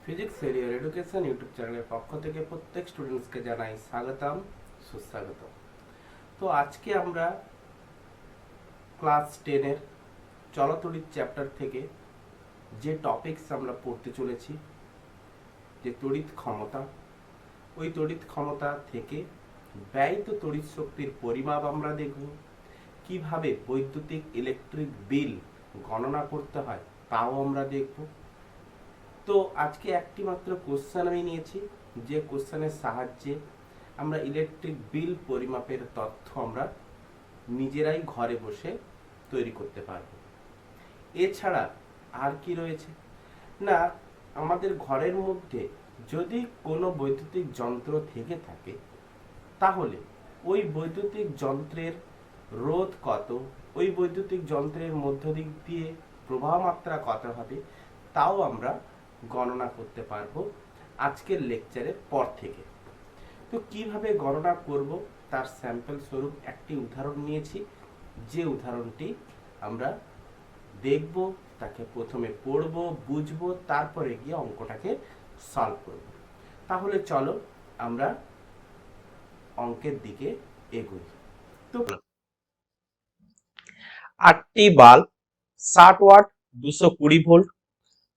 Physics এরিয়ার education YouTube চ্যানেলের পক্ষ থেকে প্রত্যেক স্টুডেন্টসকে জানাই স্বাগতম, সুস্বাগত। তো আজকে আমরা ক্লাস 10-এর চলতড়িৎ চ্যাপ্টার থেকে যে টপিকস আমরা পড়তে চলেছি, যে তড়িৎ ক্ষমতা, ওই তড়িৎ ক্ষমতা থেকে ব্যয়িত তড়িৎ শক্তির পরিমাপ আমরা দেখব, কিভাবে বৈদ্যুতিক ইলেকট্রিক বিল গণনা করতে হয় তাও আমরা দেখব। তো আজকে একটি মাত্র কোশ্চেন আমি নিয়েছি, যে কোশ্চেনের সাহায্যে আমরা ইলেকট্রিক বিল পরিমাপের তথ্য আমরা নিজেরাই ঘরে বসে তৈরি করতে পারব। এছাড়া আর কি রয়েছে না, আমাদের ঘরের মধ্যে যদি কোনো বৈদ্যুতিক যন্ত্র থেকে থাকে, তাহলে ওই বৈদ্যুতিক যন্ত্রের রোধ কত, ওই বৈদ্যুতিক যন্ত্রের মধ্য দিক দিয়ে প্রবাহ মাত্রা কত হবে, তাও আমরা গণনা করতে পারবো আজকের লেকচারের পর থেকে। তো কিভাবে গণনা করব তার স্যাম্পল স্বরূপ একটি উদাহরণ নিয়েছি, যে উদাহরণটি আমরা দেখব, তাকে প্রথমে পড়ব, বুঝবো, তারপরে গিয়ে অঙ্কটাকে সলভ করব। তাহলে চলো আমরা অঙ্কের দিকে এগোই। তো 8টি বাল্ব 60 ওয়াট 220 ভোল্ট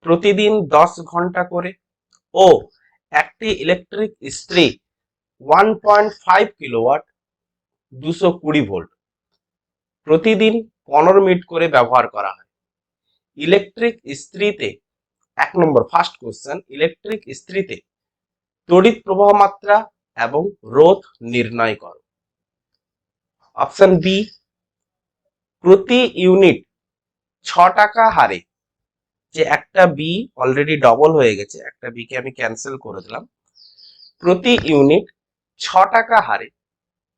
প্রতিদিন 10 ঘন্টা করে ও একটি ইলেকট্রিক ইস্ত্রি 1.5 কিলোওয়াট 220 ভোল্ট প্রতিদিন 15 মিনিট করে ব্যবহার করা হয়। ইলেকট্রিক ইস্ত্রিতে 1 নম্বর ফার্স্ট কোশ্চেন, ইলেকট্রিক ইস্ত্রিতে তড়িৎ প্রবাহ মাত্রা এবং রোধ নির্ণয় করো। অপশন বি, প্রতি ইউনিট 6 টাকা হারে, যে একটা বি অলরেডি ডবল হয়ে গেছে, একটা বি কে আমি ক্যান্সেল করে দিলাম, প্রতি ইউনিট 6 টাকা হারে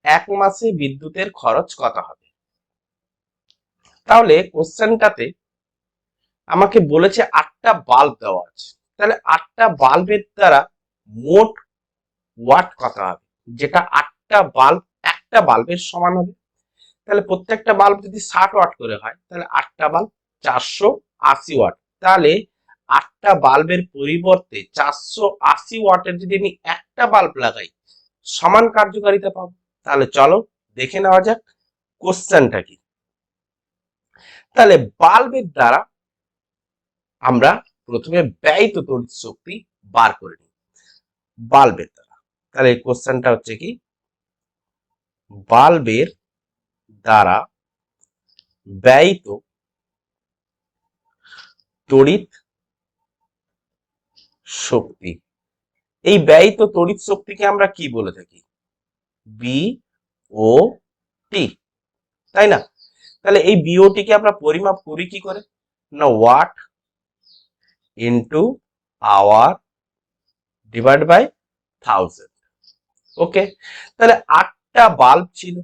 এক মাসে বিদ্যুতের খরচ কত হবে? তাহলে কোশ্চেনটাতে আমাকে বলেছে 8টা বাল্ব দেওয়া আছে, তাহলে 8টা বাল্বের দ্বারা মোট ওয়াট কত হবে, যেটা 8টা বাল্ব একটা বাল্বের সমান হবে। তাহলে প্রত্যেকটা বাল্ব যদি 60 ওয়াট করে হয়, তাহলে 8টা বাল্ব 480 ওয়াট। তাহলে 8টা বাল্বের পরিবর্তে 480 ওয়াটের যদি আমি একটা বাল্ব লাগাই, সমান কার্যকারিতা পাবো। তাহলে চলো দেখে নেওয়া যাক কোশ্চেনটা কি। তাহলে বাল্বের দ্বারা আমরা প্রথমে ব্যয়িত তড়িৎ শক্তি বার করে নিই বাল্বের দ্বারা। তাহলে এই কোশ্চেনটা হচ্ছে কি, বাল্বের দ্বারা ব্যয়িত তড়িৎ শক্তি। এই ব্যয়িত তড়িৎ শক্তিকে আমরা কি বলে থাকি? বি ও টি, তাই না? তাহলে এই বিওটি কে আমরা পরিমাপ করি কি করে? না, watt into hour divide by 1000। Okay, তাহলে 8টা বাল্ব ছিল,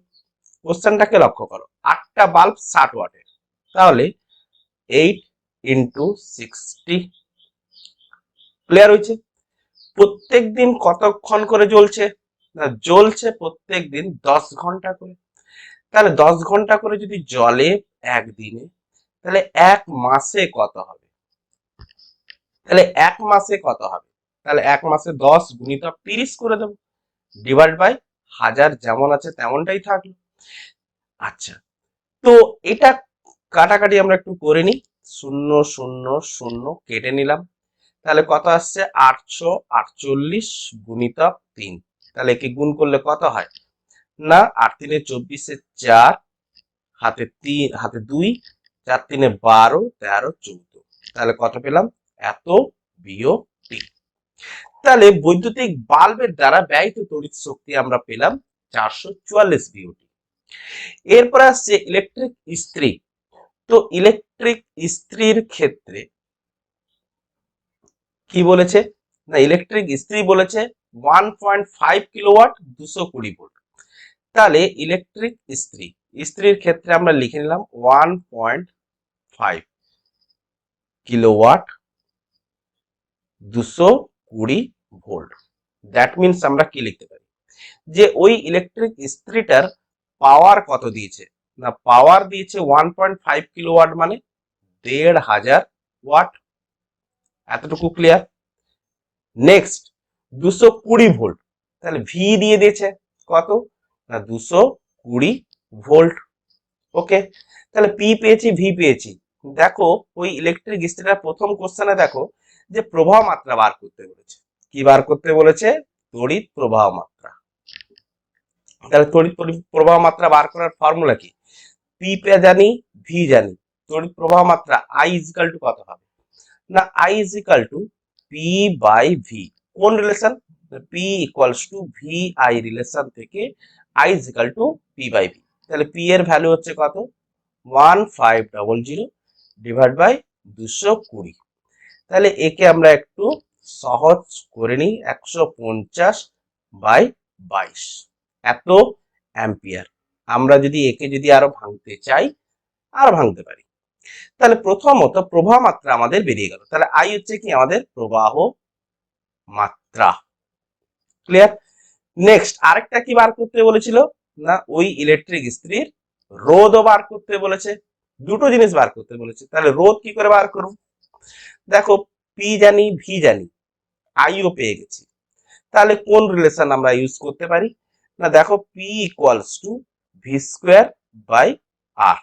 কোশ্চেনটাকে লক্ষ্য করো, 8টা বাল্ব 60 ওয়াটের, তাহলে 8 ইনটু 60। ক্লিয়ার হয়েছে? প্রত্যেক দিন কতক্ষণ করে জ্বলছে? না, জ্বলছে প্রত্যেক দিন 10 ঘন্টা করে। তাহলে 10 ঘন্টা করে যদি জ্বলে একদিনে, তাহলে এক মাসে কত হবে? তাহলে এক মাসে কত হবে? তাহলে এক মাসে 10 গুণিতক 30 করে দেবো, ডিভাইড বাই 1000, যেমন আছে তেমনটাই থাকলো। আচ্ছা, তো এটা কাটাকাটি আমরা একটু করে নিই, 0 0 0 কেটে নিলাম, তাহলে কত আসছে? 848 গুণিতক 3। তাহলে একে গুণ করলে কত হয়? না, 8 3 24, 4 হাতে 3 হাতে 2, 4 3 12, 13 14। তাহলে কত পেলাম? এত বিয়োগ টি। তাহলে বৈদ্যুতিক বাল্বের দ্বারা ব্যয়িত তড়িৎ শক্তি আমরা পেলাম 444 বিওটি। এরপর আসছে ইলেকট্রিক ইস্ত্রি। তো ইলেকট্রিক ইস্ত্রির ক্ষেত্রে কি বলেছে? না, ইলেকট্রিক ইস্ত্রি বলেছে 1.5 কিলোওয়াট 220 ভোল্ট। তাহলে ইলেকট্রিক ইস্ত্রির ক্ষেত্রে আমরা লিখে নিলাম 1.5 কিলোওয়াট 220 ভোল্ট। দ্যাট মিনস আমরা কি লিখতে পারি, যে ওই ইলেকট্রিক ইস্ত্রিটার পাওয়ার কত দিয়েছে? না, পাওয়ার দিয়েছে 1.5 কিলোওয়াট, মানে 1500 ওয়াট। এতটুকু ক্লিয়ার? নেক্সট 220 ভোল্ট, তাহলে ভি দিয়ে দিয়েছে কত না 220 ভোল্ট। ওকে, তাহলে পি পেয়েছি, ভি পেয়েছি। দেখো ওই ইলেকট্রিক ইস্ত্রিটার প্রথম কোশ্চেনে দেখো যে প্রবাহ মাত্রা বার করতে বলেছে। কি বার করতে বলেছে? তড়িৎ প্রবাহ মাত্রা। তাহলে তড়িৎ প্রবাহ মাত্রা বার করার ফর্মুলা কি? পি পে জানি, ভি জানি, তড়িৎ প্রবাহ মাত্রা আই ইজিক্যাল টু কত হবে না I equal to P by V. কোন relation? P equals to V I relation থেকে I equal to P by V. তাহলে পি এর ভ্যালু হচ্ছে কত? 1500 ডিভাইড বাই 220। তাহলে একে আমরা একটু সহজ করে নিই, 150/22 এত অ্যাম্পিয়ার। আমরা যদি একে যদি আরো ভাঙতে চাই আর ভাঙতে পারি। তাহলে প্রথমত প্রবাহ মাত্রা আমাদের বেরিয়ে গেল। তাহলে আই হচ্ছে কি? আমাদের প্রবাহ মাত্রা। ক্লিয়ার? নেক্সট আরেকটা কি বার করতে বলেছিল না ওই ইলেকট্রিক ইস্ত্রির রোধও বার করতে বলেছে। দুটো জিনিস বার করতে বলেছে। তাহলে রোধ কি করে বার করব? দেখো পি জানি, ভি জানি, আইও পেয়ে গেছি। তাহলে কোন রিলেশন আমরা ইউজ করতে পারি না দেখো P equals to V square by R.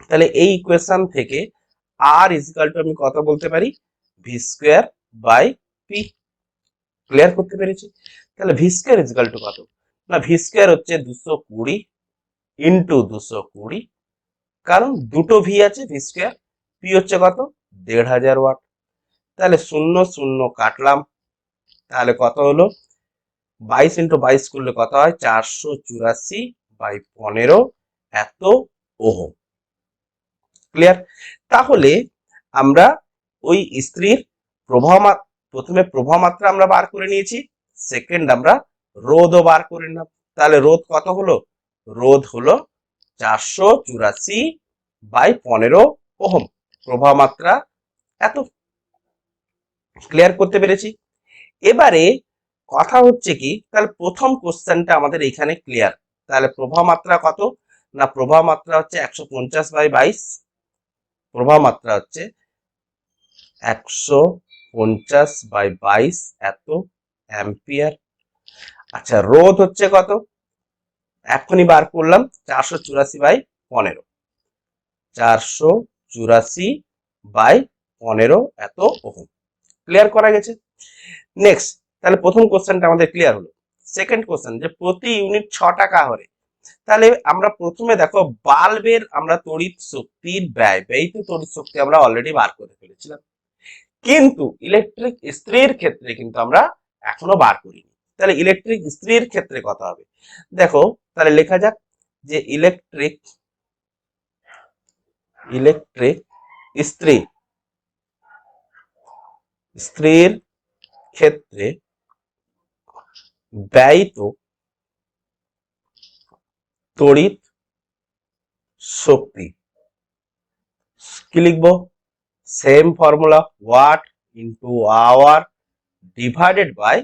তাহলে এই ইকুয়েশন থেকে আর ইজিক্যাল টু আমি কত বলতে পারি? V square by P. Clear করতে পেরেছি? তাহলে ভি স্কোয়ার ইজিক্যাল টু কত না ভি স্কোয়ার হচ্ছে 220 ইন্টু 220, কারণ দুটো ভি আছে, ভি স্কোয়ার। পি হচ্ছে কত? 1500 ওয়াট। তাহলে 0 0 কাটলাম, তাহলে কত হলো? 22 ইন্টু 22 করলে কত হয়? 484/15 এত ওহম। ক্লিয়ার? তাহলে আমরা ওই ইস্ত্রির প্রবাহ প্রথমে প্রবাহ মাত্রা আমরা বার করে নিয়েছি, সেকেন্ড আমরা রোধও বার করে নিলাম। তাহলে রোধ কত হলো? রোধ হলো 484/15 ওহম। প্রবাহ মাত্রা এত। ক্লিয়ার করতে পেরেছি? এবারে কথা হচ্ছে কি, তাহলে প্রথম কোশ্চেনটা আমাদের এখানে ক্লিয়ার। তাহলে প্রবাহ মাত্রা কত না প্রবাহ মাত্রা হচ্ছে 150/22। প্রবাহ মাত্রা হচ্ছে 150/22 এত অ্যাম্পিয়ার। আচ্ছা, রোধ হচ্ছে কত? এখনই বার করলাম, 484/15। 484/15 এত ওহম। ক্লিয়ার করা গেছে? নেক্সট, তাহলে প্রথম কোশ্চেনটা আমাদের ক্লিয়ার হলো। সেকেন্ড কোশ্চেন যে প্রতি ইউনিট 6 টাকা হরে। তাহলে আমরা প্রথমে দেখো বাল্বের আমরা তড়িৎ শক্তির ব্যয়িত তড়িৎ শক্তি আমরা অলরেডি বার করে ফেলেছিলাম, কিন্তু ইলেকট্রিক ইস্ত্রির ক্ষেত্রে কিন্তু আমরা এখনো বার করিনি। তাহলে ইলেকট্রিক ইস্ত্রির ক্ষেত্রে কত হবে? দেখো তাহলে লেখা যাক যে ইলেকট্রিক ইস্ত্রির ক্ষেত্রে ব্যয়িত তড়িৎ শক্তি কি লিখবো? Same formula, watt into hour divided by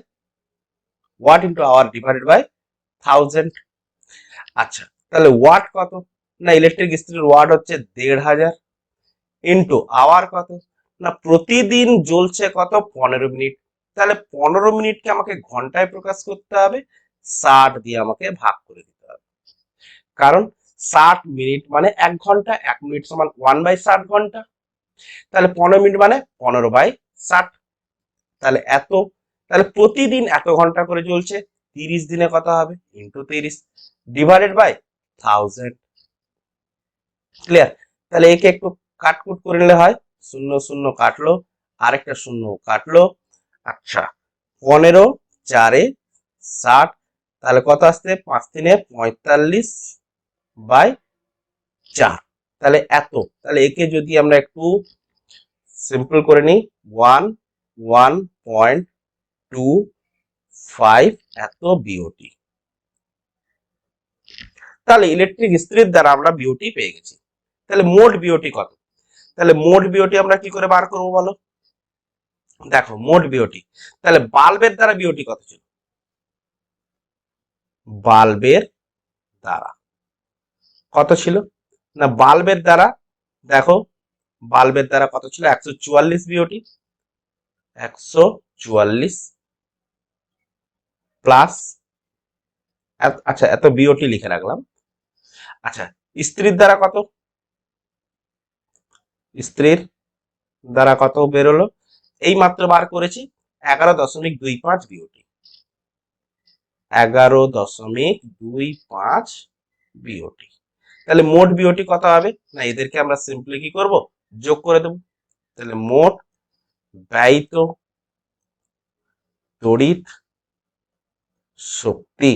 1000। আচ্ছা, তাহলে ওয়াট কত না ইলেকট্রিক ইস্ত্রির ওয়াট হচ্ছে 1500 ইন্টু আওয়ার কত না প্রতিদিন জ্বলছে কত? 15 মিনিট। তাহলে 15 মিনিটকে আমাকে ঘন্টায় প্রকাশ করতে হবে, 60 দিয়ে আমাকে ভাগ করে দিতে হবে, কারণ 60 মিনিট মানে 1 ঘন্টা, 1 মিনিট সমান 1/60 ঘন্টা। তাহলে 15 মিনিট মানে 15/60। তাহলে এত, তাহলে প্রতিদিন এত ঘন্টা করে জ্বলছে, 30 দিনে কত হবে? Into 30 divided by 1000। ক্লিয়ার? তাহলে একে একটু কাটকুট করে নিলে হয়, 0 0 কাটলো, আরেকটা 0 কাটলো। আচ্ছা, 15 4 60, তাহলে কত আসছে? 5 3 45/4। তাহলে এত। তাহলে একে যদি আমরা একটু সিম্পল করে নিই, 1.25 এত বিওটি। তাহলে ইলেকট্রিক ইস্ত্রির দ্বারা আমরা বিওটি পেয়ে গেছি। তাহলে মোট বিওটি কত? তাহলে মোট বিওটি আমরা কি করে বার করবো বলো? দেখো মোট বিওটি, তাহলে বাল্বের দ্বারা বিওটি কত ছিল? বাল্বের দ্বারা কত ছিল না বাল্বের দ্বারা, দেখো বাল্বের দ্বারা কত ছিল? 144 বিওটি। 144 প্লাস, আচ্ছা এত বিওটি লিখে রাখলাম। আচ্ছা স্ত্রীর দ্বারা কত, স্ত্রীর দ্বারা কত বেরোলো, এই মাত্র বার করেছি 11.25 বিওটি, 11.25 বিওটি। তাহলে মোট বিওটি কত হবে, না এদেরকে আমরা সিম্পলি কি করব, যোগ করে দেব। তাহলে মোট ব্যয়িত তড়িৎ শক্তি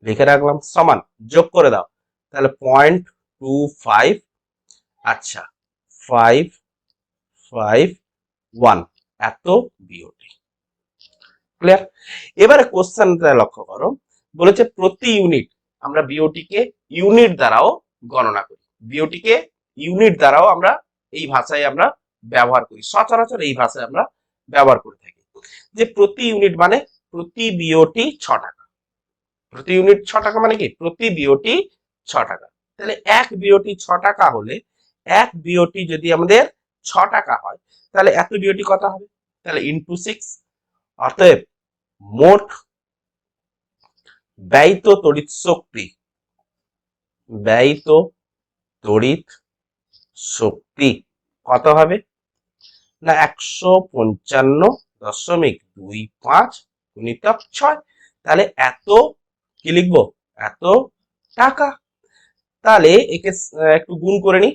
লিখে রাখলাম সমান, যোগ করে দাও। তাহলে 0.25, আচ্ছা 551 এত বিওটি। ক্লিয়ার? এবারে কোশ্চেনটা লক্ষ্য করো, বলেছে প্রতি ইউনিট, আমরা বিওটি কে ইউনিট দ্বারাও গণনা করি, বিওটি কে ইউনিট দ্বারাও আমরা এই ভাষায় আমরা ব্যবহার করি, সচরাচর এই ভাষায় আমরা ব্যবহার করে থাকি, যে প্রতি ইউনিট মানে প্রতি বিওটি 6 টাকা, প্রতি ইউনিট 6 টাকা মানে কি প্রতি বিওটি 6 টাকা। তাহলে এক বিওটি 6 টাকা হলে, এক বিওটি যদি আমাদের 6 টাকা হয়, তাহলে এত বিওটি কত হবে, তাহলে ইনটু 6, অতএব মোট ব্যয়িত তড়িৎ শক্তি, ব্যয়িত তড়িৎ শক্তি কত হবে, না 155.25 গুণিতক 6, তাহলে এত কি লিখবো, এত টাকা। তাহলে একে একটু গুণ করে নি,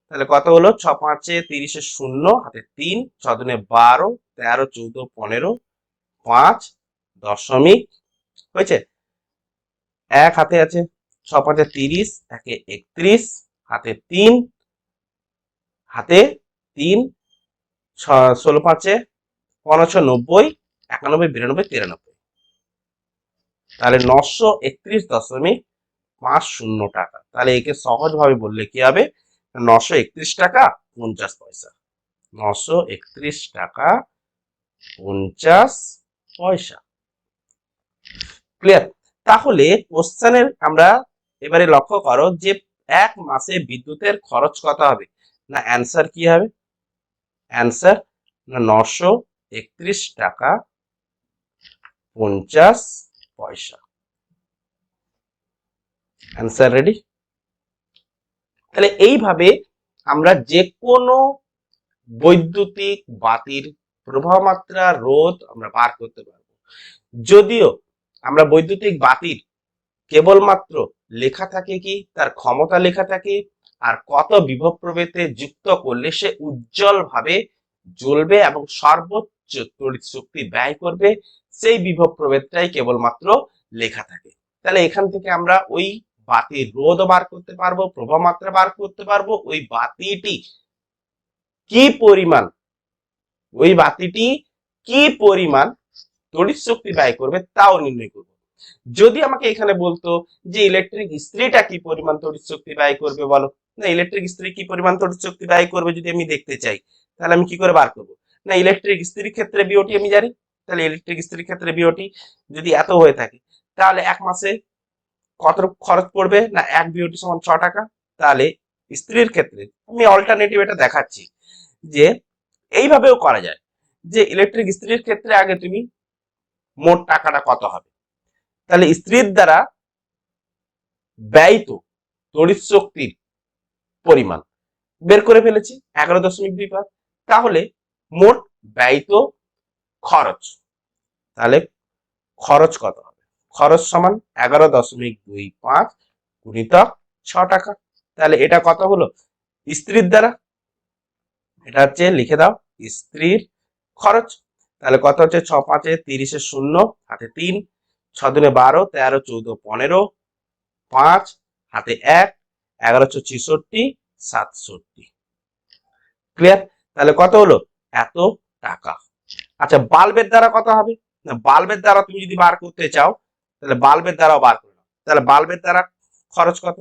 তাহলে কত হলো, 6 5 30 শূন্য, হাতে 3, 6 দুনে 12, 13 14 15, 5 দশমিক হয়েছে, এক হাতে আছে 6 5 30, একে 31, হাতে 3, হাতে 3, 16 5 15 90, 91 92 93, তাহলে 931.50 টাকা। তাহলে একে সহজ ভাবে বললে কি হবে, 931 টাকা 50 পয়সা, 931 টাকা 50 পয়সা। ক্লিয়ার? তাহলে কোশ্চেনের আমরা এবারে লক্ষ্য করো যে এক মাসে বিদ্যুতের খরচ কত হবে, না অ্যান্সার কি হবে, অ্যান্সার না 931 টাকা 50 পয়সা। Answer ready? তাহলে এইভাবে আমরা যে কোনো বৈদ্যুতিক বাতির প্রবাহ মাত্রা রোধ আমরা বার করতে পারবো। যদিও আমরা বৈদ্যুতিক বাতির কেবলমাত্র লেখা থাকে কি তার ক্ষমতা লেখা থাকে, আর কত বিভব প্রভেদে যুক্ত করলে সে উজ্জ্বল ভাবে জ্বলবে এবং সর্বোচ্চ তড়িৎ শক্তি ব্যয় করবে, সেই বিভব প্রভেদটাই কেবলমাত্র লেখা থাকে। তাহলে এখান থেকে আমরা ওই বাতির রোধ বার করতে পারবো, প্রবাহ মাত্রা বার করতে পারবো, ওই বাতিটি কি পরিমাণ, ওই বাতিটি কি পরিমাণ তড়িৎ শক্তি ব্যয় করবে তাও নির্ণয় করব। যদি আমাকে এখানে বলতো যে ইলেকট্রিক ইস্ত্রিটা কি পরিমাণ তড়িৎ শক্তি ব্যয় করবে বলো, না ইলেকট্রিক ইস্ত্রি কি পরিমাণ তড়িৎ শক্তি ব্যয় করবে যদি আমি দেখতে চাই, তাহলে আমি কি করে বার করব, না ইলেকট্রিক ইস্ত্রির ক্ষেত্রে বিওটি আমি জানি, তাহলে ইলেকট্রিক ইস্ত্রির ক্ষেত্রে বিওটি যদি এত হয়ে থাকে, তাহলে এক মাসে কত খরচ পড়বে, না এক বিওটি সমান 6 টাকা। তাহলে ইস্ত্রির ক্ষেত্রে আমি অল্টারনেটিভ এটা দেখাচ্ছি যে এইভাবেও করা যায়, যে ইলেকট্রিক ইস্ত্রির ক্ষেত্রে আগে তুমি মোট টাকাটা কত হবে, তাহলে ইস্ত্রির দ্বারা ব্যয়িত তড়িৎ শক্তির পরিমাণ বের করে ফেলেছি 11.25, তাহলে মোট ব্যয়িত খরচ, তাহলে খরচ কত হবে, খরচ সমান 11.25 গুণিতক 6 টাকা। তাহলে এটা কত হলো ইস্ত্রির দ্বারা, এটা হচ্ছে লিখে দাও ইস্ত্রির খরচ। তাহলে কত হচ্ছে 6 5 30 শূন্য, হাতে 3, 6 দুনে 12, 13 14 15, 5 হাতে 1, 1166 67। ক্লিয়ার? তাহলে কত হলো, এত টাকা। আচ্ছা বাল্বের দ্বারা কত হবে, না বাল্বের দ্বারা তুমি যদি বার করতে চাও তাহলে বাল্বের দ্বারাও বার করে নাও। তাহলে বাল্বের দ্বারা খরচ কত,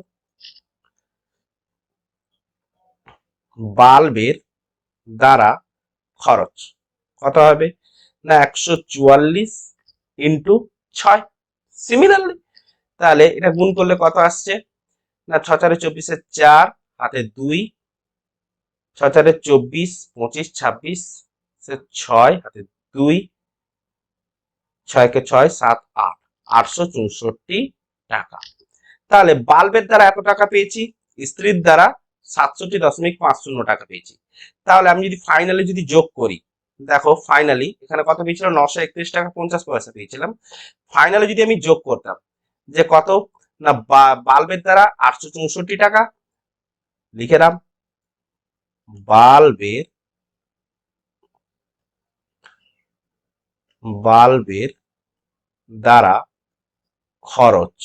বাল্বের দ্বারা খরচ কত হবে, না 144 ইন্টু 6। সিমিলারলি তাহলে এটা গুণ করলে কত আসছে, না 6 4 24 4, হাতে 2, 6 4 24 25 26 ছয় হাতে 2, 6 কে 6 7 8, 864 টাকা। তাহলে বাল্বের দ্বারা এত টাকা পেয়েছি, ইস্ত্রির দ্বারা 67.50 টাকা পেয়েছি। তাহলে আমি যদি ফাইনালি যদি যোগ করি, দেখো ফাইনালি এখানে কত পেয়েছিল, 931 টাকা 50 পয়সা পেয়েছিলাম। ফাইনালি যদি আমি যোগ করতাম যে কত না, বাল্বের দ্বারা 864 টাকা, লিখে দাম বাল্বের বাল্বের দ্বারা খরচ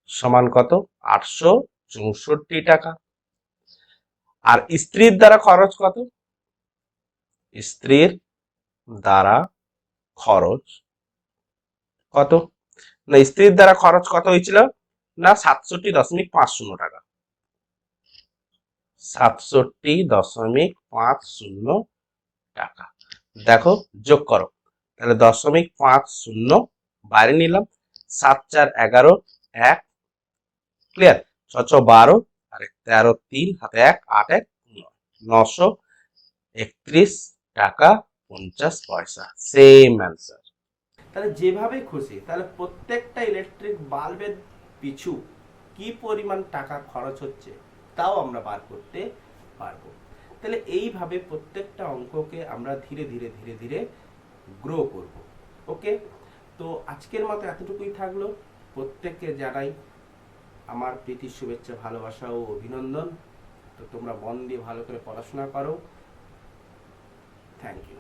সমান কত, 864 টাকা। আর স্ত্রীর দ্বারা খরচ কত, স্ত্রীর দ্বারা খরচ কত না, স্ত্রীর দ্বারা খরচ কত হয়েছিল না, 67.50 টাকা, 67.50 টাকা। দেখো যোগ করো, তাহলে 0.50 বাইরে নিলাম, 7 4 11, 1 ক্লিয়ার, 6 6 12 আর 13 3 হাতে 1 8 1 931 টাকা 50 পয়সা, সেম অ্যান্সার। তাহলে যেভাবে খুশি, তাহলে প্রত্যেকটা ইলেকট্রিক বাল্বের পিছু কি পরিমাণ টাকা খরচ হচ্ছে তাও আমরা বার করতে পারবো। তাহলে এইভাবে প্রত্যেকটা অঙ্ককে আমরা ধীরে ধীরে ধীরে ধীরে গ্রো করব। ওকে, তো আজকের মতো এতটুকুই থাকলো। প্রত্যেককে জানাই আমার প্রীতির শুভেচ্ছা, ভালোবাসা ও অভিনন্দন। তো তোমরা মন দিয়ে ভালো করে পড়াশোনা করো। Thank you.